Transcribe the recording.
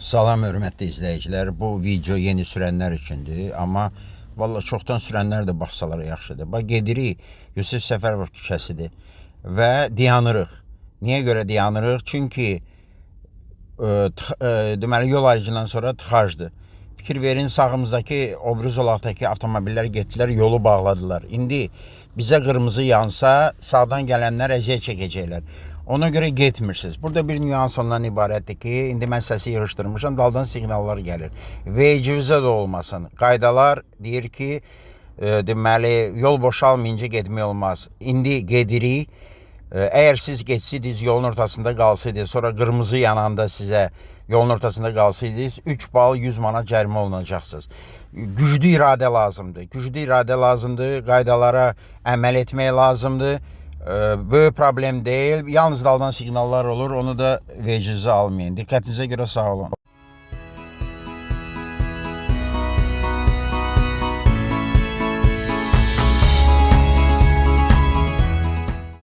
Salam hörmətli izləyicilər. Bu video yeni sürənlər üçündür. Amma valla çoxdan sürənlər də baxsalar yaxşıdır. Bax gedirik Yusif Səfərov küçəsidir və dayanırıq. Niyə görə dayanırıq? Çünki deməli yol ayrıcından sonra tıxacdır. Fikir verin, sağımızdakı obru zolaqdakı avtomobillər getdilər, yolu bağladılar. İndi bizə qırmızı yansa sağdan gələnlər əziyyət çəkəcəklər. Ona görə getmirsiniz. Burada bir nüans ondan ibarətdir ki, indi mən səsi yığışdırmışam, daldan siqnallar gəlir. Vecivizə də olmasın. Qaydalar deyir ki, deməli yol boşalmayınca getmək olmaz. İndi gedirik. Əgər siz geçsiydiniz, yolun ortasında qalsaydınız, sonra qırmızı yananda sizə yolun ortasında qalsaydınız, 3 bal 100 manat cərimə olunacaqsınız. Güclü iradə lazımdır. Güclü iradə lazımdır. Qaydalara əməl etmək lazımdır. Böyük problem deyil. Yalnız daldan siqnallar olur. Onu da vecizə almayın. Diqqətinizə görə sağ olun.